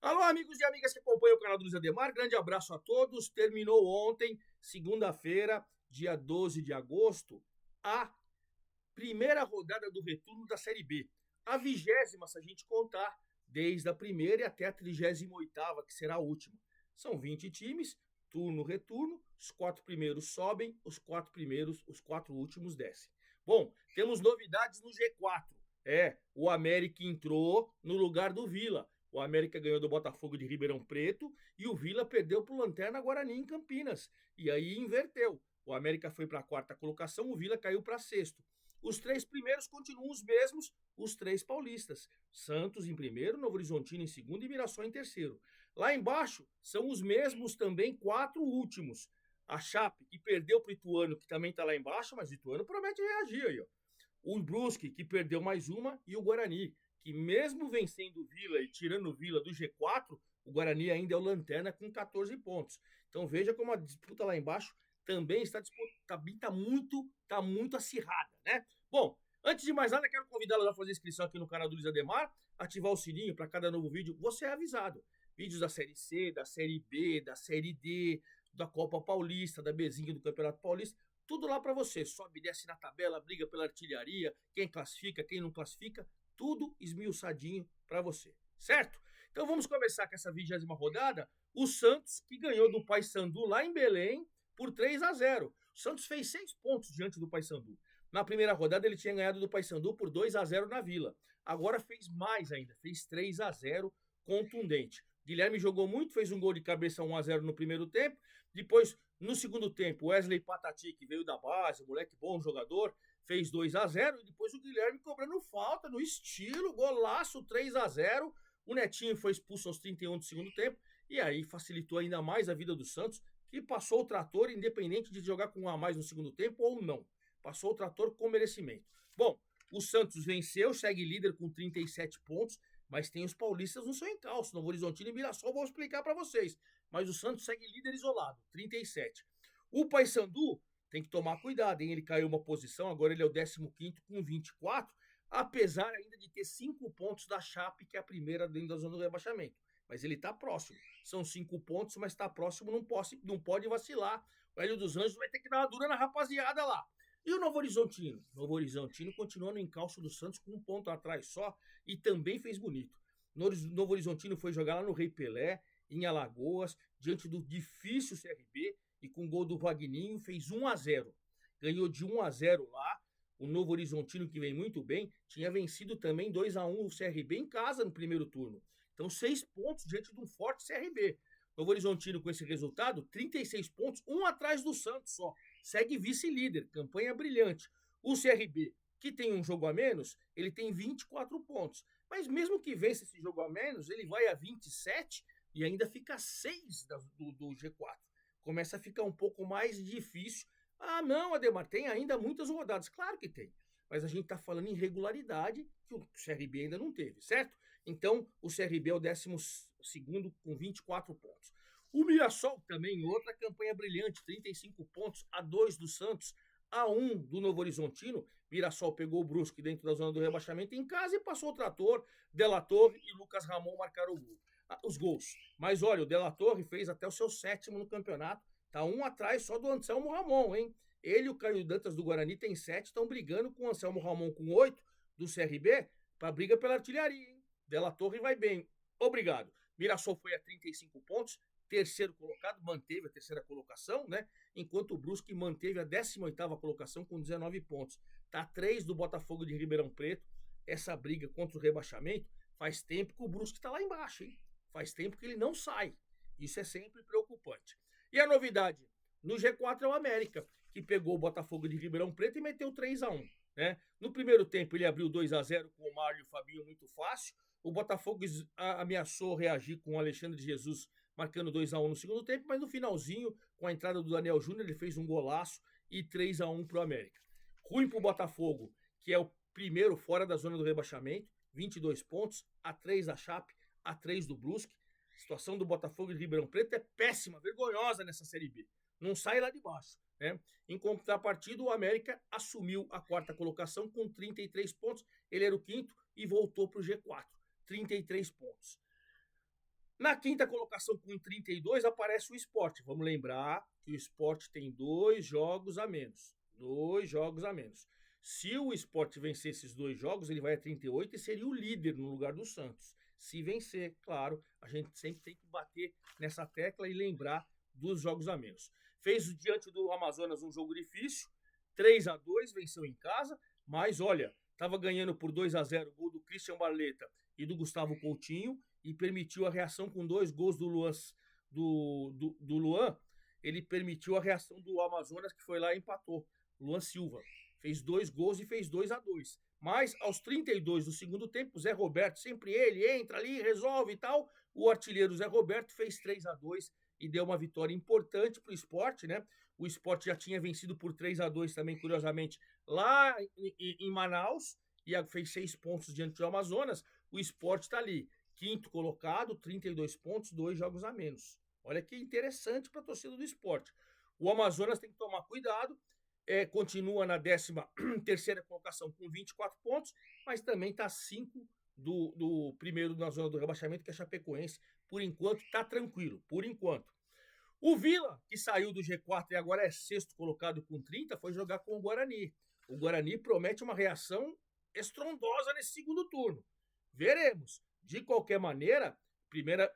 Alô, amigos e amigas que acompanham o canal do Luiz Ademar, grande abraço a todos. Terminou ontem, segunda-feira, dia 12 de agosto, a primeira rodada do retorno da Série B. A 20ª, se a gente contar, desde a primeira e até a 38ª, que será a última. São 20 times, turno-retorno, os 4 primeiros sobem, os 4 últimos descem. Bom, temos novidades no G4. O América entrou no lugar do Vila. O América ganhou do Botafogo de Ribeirão Preto e o Vila perdeu para o Lanterna Guarani em Campinas. E aí inverteu. O América foi para a quarta colocação, o Vila caiu para sexto. Os 3 primeiros continuam os mesmos, os 3 paulistas. Santos em primeiro, Novo Horizontino em segundo e Mirassol em terceiro. Lá embaixo são os mesmos também 4 últimos. A Chape, que perdeu para o Ituano, que também está lá embaixo, mas o Ituano promete reagir aí, ó. O Brusque, que perdeu mais uma, e o Guarani, que mesmo vencendo o Vila e tirando o Vila do G4, o Guarani ainda é o lanterna com 14 pontos. Então veja como a disputa lá embaixo também tá muito acirrada, né? Bom, antes de mais nada, quero convidá-los a fazer inscrição aqui no canal do Luiz Ademar, ativar o sininho para cada novo vídeo, você é avisado. Vídeos da Série C, da Série B, da Série D, da Copa Paulista, da Bezinha do Campeonato Paulista, tudo lá para você. Sobe e desce na tabela, briga pela artilharia, quem classifica, quem não classifica, tudo esmiuçadinho para você, certo? Então vamos começar com essa 20ª rodada. O Santos, que ganhou do Paysandu lá em Belém por 3-0. O Santos fez 6 pontos diante do Paysandu. Na primeira rodada ele tinha ganhado do Paysandu por 2-0 na Vila. Agora fez mais ainda, fez 3-0 contundente. Guilherme jogou muito, fez um gol de cabeça 1-0 no primeiro tempo. Depois, no segundo tempo, Wesley Patati, que veio da base, moleque bom jogador, fez 2-0. E depois o Guilherme cobrando falta no estilo, golaço 3-0. O Netinho foi expulso aos 31 do segundo tempo. E aí facilitou ainda mais a vida do Santos, que passou o trator, independente de jogar com um a mais no segundo tempo ou não. Passou o trator com merecimento. Bom, o Santos venceu, segue líder com 37 pontos, mas tem os paulistas no seu encalço, Novo Horizontino e Mirassol, vou explicar para vocês. Mas o Santos segue líder isolado, 37. O Paysandu tem que tomar cuidado, hein? Ele caiu uma posição, agora ele é o 15º com 24, apesar ainda de ter 5 pontos da Chape, que é a primeira dentro da zona do rebaixamento. Mas ele está próximo. São 5 pontos, mas está próximo, não pode vacilar. O Hélio dos Anjos vai ter que dar uma dura na rapaziada lá. E o Novo Horizontino? Novo Horizontino continua no encalço do Santos com 1 ponto atrás só e também fez bonito. Novo Horizontino foi jogar lá no Rei Pelé, em Alagoas, diante do difícil CRB e com gol do Vagninho fez 1-0. Ganhou de 1-0 lá. O Novo Horizontino, que vem muito bem, tinha vencido também 2-1 o CRB em casa no primeiro turno. Então 6 pontos diante de um forte CRB. Novo Horizontino com esse resultado, 36 pontos, um atrás do Santos só. Segue vice-líder, campanha brilhante. O CRB, que tem um jogo a menos, ele tem 24 pontos. Mas mesmo que vença esse jogo a menos, ele vai a 27 e ainda fica 6 do G4. Começa a ficar um pouco mais difícil. Ah, não, Ademar, tem ainda muitas rodadas. Claro que tem. Mas a gente está falando em regularidade que o CRB ainda não teve, certo? Então, o CRB é o 12º com 24 pontos. O Mirassol também, outra campanha brilhante, 35 pontos, a 2 do Santos, a 1 do Novo Horizontino. Mirassol pegou o Brusque dentro da zona do rebaixamento em casa e passou o trator. Della Torre e Lucas Ramon marcaram os gols. Mas olha, o Della Torre fez até o seu 7º no campeonato. Tá um atrás só do Anselmo Ramon, hein? Ele e o Caio Dantas do Guarani tem 7, estão brigando com o Anselmo Ramon com 8 do CRB para briga pela artilharia, hein? Della Torre vai bem. Obrigado. Mirassol foi a 35 pontos, terceiro colocado, manteve a terceira colocação, né? Enquanto o Brusque manteve a 18ª colocação com 19 pontos. Tá 3 do Botafogo de Ribeirão Preto. Essa briga contra o rebaixamento, faz tempo que o Brusque tá lá embaixo, hein? Faz tempo que ele não sai. Isso é sempre preocupante. E a novidade no G4 é o América, que pegou o Botafogo de Ribeirão Preto e meteu 3-1. Né? No primeiro tempo ele abriu 2-0 com o Mário e o Fabinho muito fácil. O Botafogo ameaçou reagir com o Alexandre Jesus marcando 2-1 no segundo tempo, mas no finalzinho, com a entrada do Daniel Júnior, ele fez um golaço e 3-1 para o América. Ruim para o Botafogo, que é o primeiro fora da zona do rebaixamento, 22 pontos, a 3 da Chape, a 3 do Brusque. A situação do Botafogo de Ribeirão Preto é péssima, vergonhosa nessa Série B. Não sai lá de baixo. Né? Em contrapartida, o América assumiu a quarta colocação com 33 pontos. Ele era o quinto e voltou para o G4. 33 pontos. Na quinta colocação, com 32, aparece o Sport. Vamos lembrar que o Sport tem 2 jogos a menos. 2 jogos a menos. Se o Sport vencer esses 2 jogos, ele vai a 38 e seria o líder no lugar do Santos. Se vencer, claro, a gente sempre tem que bater nessa tecla e lembrar dos jogos a menos. Fez diante do Amazonas um jogo difícil, 3-2, venceu em casa, mas olha, estava ganhando por 2-0, gol do Christian Barleta e do Gustavo Coutinho, e permitiu a reação com 2 gols do Luan. Do Luan, ele permitiu a reação do Amazonas, que foi lá e empatou. Luan Silva fez 2 gols e fez 2-2. Mas aos 32 do segundo tempo, Zé Roberto, sempre ele entra ali, resolve e tal. O artilheiro Zé Roberto fez 3-2 e deu uma vitória importante para o Sport, né? O Sport já tinha vencido por 3-2 também, curiosamente, lá em Manaus, e fez 6 pontos diante do Amazonas. O Sport está ali, quinto colocado, 32 pontos, 2 jogos a menos. Olha que interessante para a torcida do Sport. O Amazonas tem que tomar cuidado, continua na 13ª colocação com 24 pontos, mas também está 5 do primeiro na zona do rebaixamento, que é Chapecoense. Por enquanto, está tranquilo, por enquanto. O Vila, que saiu do G4 e agora é sexto colocado com 30, foi jogar com o Guarani. O Guarani promete uma reação estrondosa nesse segundo turno. Veremos. De qualquer maneira,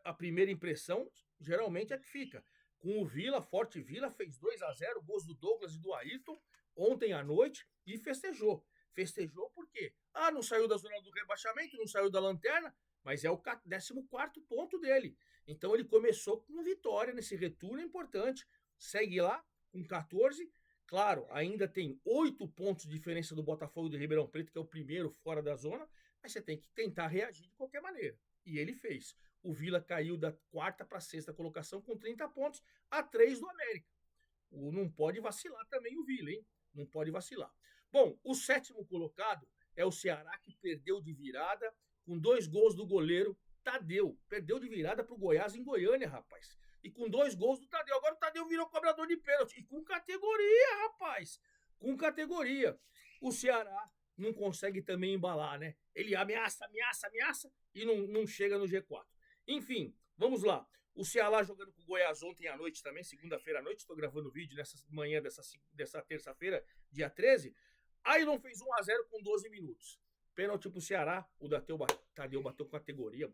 a primeira impressão geralmente é que fica. Com o Vila, Forte Vila, fez 2-0, gols do Douglas e do Ayrton ontem à noite e festejou. Festejou por quê? Não saiu da zona do rebaixamento, não saiu da lanterna, mas é o 14º ponto dele. Então ele começou com vitória nesse retorno importante. Segue lá com 14. Claro, ainda tem 8 pontos de diferença do Botafogo de Ribeirão Preto, que é o primeiro fora da zona, mas você tem que tentar reagir de qualquer maneira. E ele fez. O Vila caiu da 4ª para a 6ª colocação com 30 pontos, a 3 do América. Não pode vacilar também o Vila, hein? Não pode vacilar. Bom, o 7º colocado é o Ceará, que perdeu de virada com 2 gols do goleiro Tadeu. Perdeu de virada para o Goiás em Goiânia, rapaz. E com 2 gols do Tadeu. Agora o Tadeu virou cobrador de pênalti. E com categoria, rapaz. Com categoria. O Ceará não consegue também embalar, né? Ele ameaça e não chega no G4. Enfim, vamos lá. O Ceará jogando com o Goiás ontem à noite também, segunda-feira à noite. Estou gravando o vídeo nessa manhã dessa terça-feira, dia 13. Ailon fez 1-0 com 12 minutos. Pênalti pro Ceará. O Tadeu bateu com categoria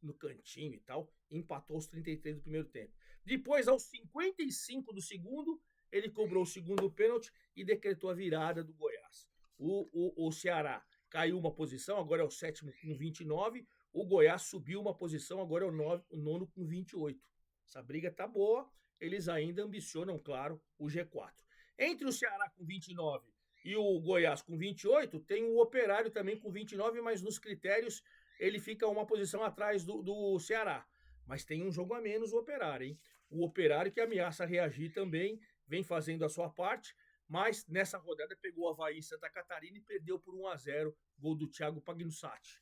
no cantinho e tal. Empatou aos 33 do primeiro tempo. Depois, aos 55 do segundo, ele cobrou o segundo pênalti e decretou a virada do Goiás. O Ceará caiu uma posição, agora é o 7º com 29. O Goiás subiu uma posição, agora é o 9º com 28. Essa briga tá boa. Eles ainda ambicionam, claro, o G4. Entre o Ceará com 29 e o Goiás com 28, tem o Operário também com 29, mas nos critérios ele fica uma posição atrás do Ceará. Mas tem um jogo a menos o Operário, hein? O Operário que ameaça reagir também, vem fazendo a sua parte, mas nessa rodada pegou o Avaí em Santa Catarina e perdeu por 1-0, gol do Thiago Pagnussati.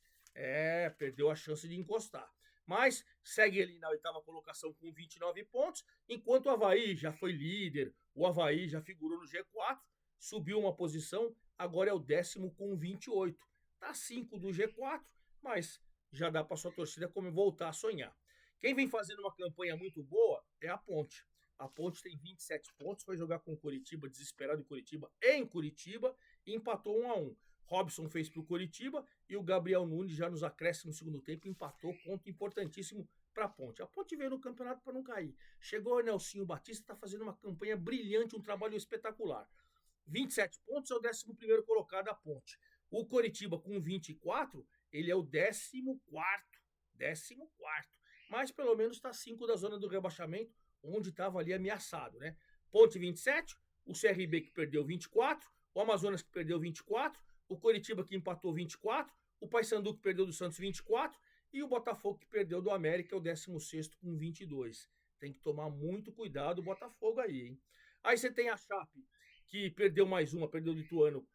Perdeu a chance de encostar. Mas segue ali na 8ª colocação com 29 pontos, enquanto o Avaí já foi líder, o Avaí já figurou no G4, subiu uma posição, agora é o 10º com 28. Tá 5 do G4, mas já dá para sua torcida como voltar a sonhar. Quem vem fazendo uma campanha muito boa é a Ponte. A Ponte tem 27 pontos, foi jogar com o Coritiba, desesperado em Curitiba, e empatou 1-1. Robson fez para o Coritiba e o Gabriel Nunes, já nos acréscimos no segundo tempo, empatou, ponto importantíssimo para a Ponte. A Ponte veio no campeonato para não cair. Chegou o Nelsinho Batista, está fazendo uma campanha brilhante, um trabalho espetacular. 27 pontos é o 11º colocado da Ponte. O Coritiba com 24, ele é o 14º. Mas pelo menos está 5 da zona do rebaixamento, onde estava ali ameaçado, né? Ponte 27, o CRB que perdeu 24, o Amazonas que perdeu 24, o Coritiba que empatou 24, o Paysandu que perdeu do Santos 24 e o Botafogo que perdeu do América, é o 16º com 22. Tem que tomar muito cuidado o Botafogo aí, hein? Aí você tem a Chape, que perdeu mais uma, perdeu do Ituano,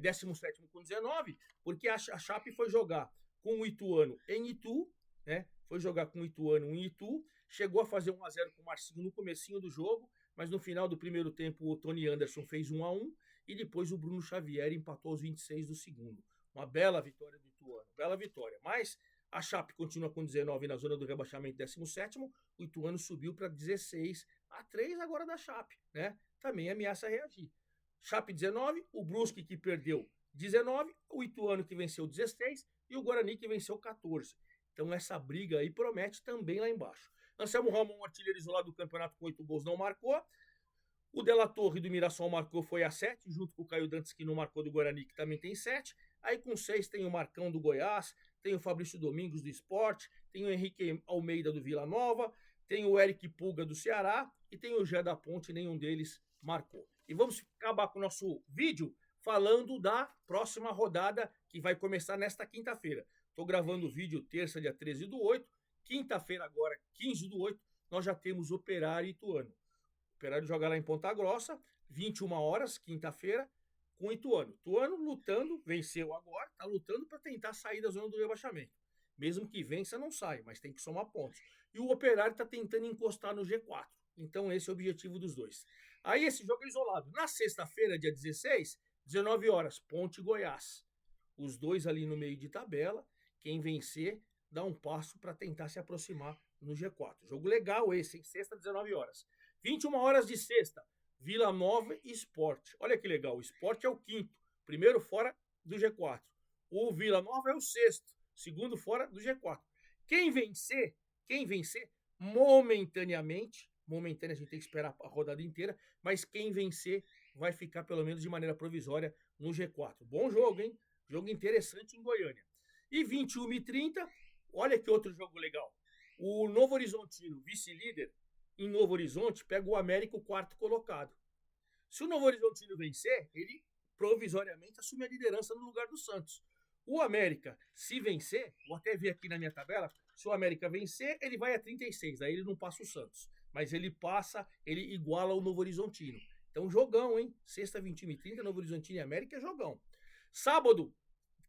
17º com 19, porque a Chape foi jogar com o Ituano em Itu, né? Foi jogar com o Ituano em Itu, chegou a fazer 1-0 com o Marcinho no comecinho do jogo, mas no final do primeiro tempo o Tony Anderson fez 1-1 e depois o Bruno Xavier empatou aos 26 do segundo. Uma bela vitória do Ituano, bela vitória. Mas A Chape continua com 19 na zona do rebaixamento, 17º. O Ituano subiu para 16, a 3 agora da Chape, né? Também ameaça reagir. Chape 19, o Brusque que perdeu 19, o Ituano que venceu 16 e o Guarani que venceu 14. Então essa briga aí promete também lá embaixo. Anselmo Ramon, artilheiro isolado do campeonato com 8 gols, não marcou. O Della Torre do Mirassol marcou, foi a 7, junto com o Caio Dantas, que não marcou, do Guarani, que também tem 7. Aí com 6 tem o Marcão do Goiás, tem o Fabrício Domingos do Sport, tem o Henrique Almeida do Vila Nova, tem o Eric Pulga do Ceará e tem o Gé da Ponte, nenhum deles marcou. E vamos acabar com o nosso vídeo falando da próxima rodada que vai começar nesta quinta-feira. Estou gravando o vídeo terça, dia 13/8. Quinta-feira agora, 15/8, nós já temos Operário e Ituano. O Operário joga lá em Ponta Grossa, 21 horas, quinta-feira, com o Ituano. Ituano lutando, venceu agora, está lutando para tentar sair da zona do rebaixamento. Mesmo que vença, não sai, mas tem que somar pontos. E o Operário está tentando encostar no G4. Então esse é o objetivo dos dois. Aí esse jogo é isolado. Na sexta-feira, dia 16, 19 horas, Ponte e Goiás. Os dois ali no meio de tabela. Quem vencer dá um passo para tentar se aproximar no G4. Jogo legal esse, em sexta, 19 horas. 21 horas de sexta, Vila Nova e Sport. Olha que legal, o Sport é o quinto, primeiro fora do G4. O Vila Nova é o sexto, segundo fora do G4. Quem vencer, momentaneamente a gente tem que esperar a rodada inteira, mas quem vencer vai ficar pelo menos de maneira provisória no G4. Bom jogo, hein? Jogo interessante em Goiânia. E 21h30, olha que outro jogo legal. O Novo Horizontino, vice-líder, em Novo Horizonte, pega o América, o quarto colocado. Se o Novo Horizontino vencer, ele provisoriamente assume a liderança no lugar do Santos. O América, se vencer, vou até ver aqui na minha tabela, se o América vencer, ele vai a 36, aí ele não passa o Santos. Mas ele passa, ele iguala o Novo Horizontino. Então, jogão, hein? Sexta, 21h30, Novo Horizontino e América, jogão. Sábado,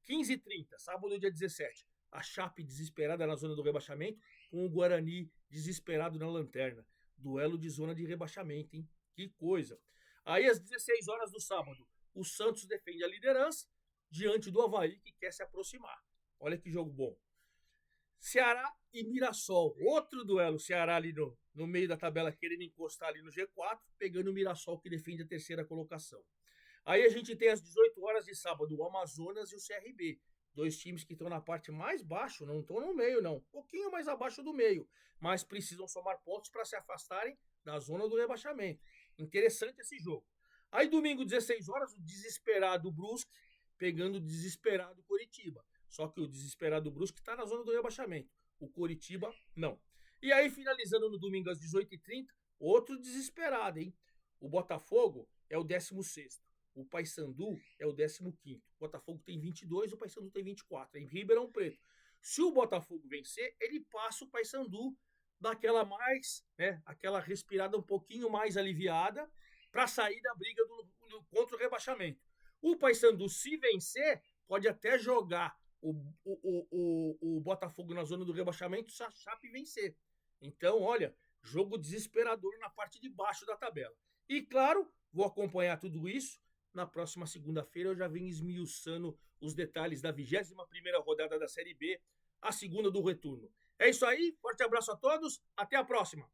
15h30, sábado, dia 17. A Chape desesperada na zona do rebaixamento, com o Guarani desesperado na lanterna. Duelo de zona de rebaixamento, hein? Que coisa. Aí, às 16 horas do sábado, o Santos defende a liderança diante do Avaí, que quer se aproximar. Olha que jogo bom. Ceará e Mirassol. Outro duelo. Ceará ali no meio da tabela, querendo encostar ali no G4, pegando o Mirassol, que defende a terceira colocação. Aí a gente tem às 18 horas de sábado o Amazonas e o CRB. Dois times que estão na parte mais baixa, não estão no meio, não. Um pouquinho mais abaixo do meio, mas precisam somar pontos para se afastarem da zona do rebaixamento. Interessante esse jogo. Aí domingo, 16 horas, o desesperado Brusque pegando o desesperado Coritiba. Só que o desesperado Brusque está na zona do rebaixamento. O Coritiba, não. E aí, finalizando no domingo às 18h30, outro desesperado, hein? O Botafogo é o 16º. O Paysandu é o 15º. O Botafogo tem 22, o Paysandu tem 24. Em Ribeirão Preto. Se o Botafogo vencer, ele passa o Paysandu daquela mais, né, aquela respirada um pouquinho mais aliviada para sair da briga contra o rebaixamento. O Paysandu, se vencer, pode até jogar o Botafogo na zona do rebaixamento se a Chape vencer. Então, olha, jogo desesperador na parte de baixo da tabela. E, claro, vou acompanhar tudo isso. Na próxima segunda-feira eu já venho esmiuçando os detalhes da 21ª rodada da Série B, a segunda do retorno. É isso aí, forte abraço a todos, até a próxima!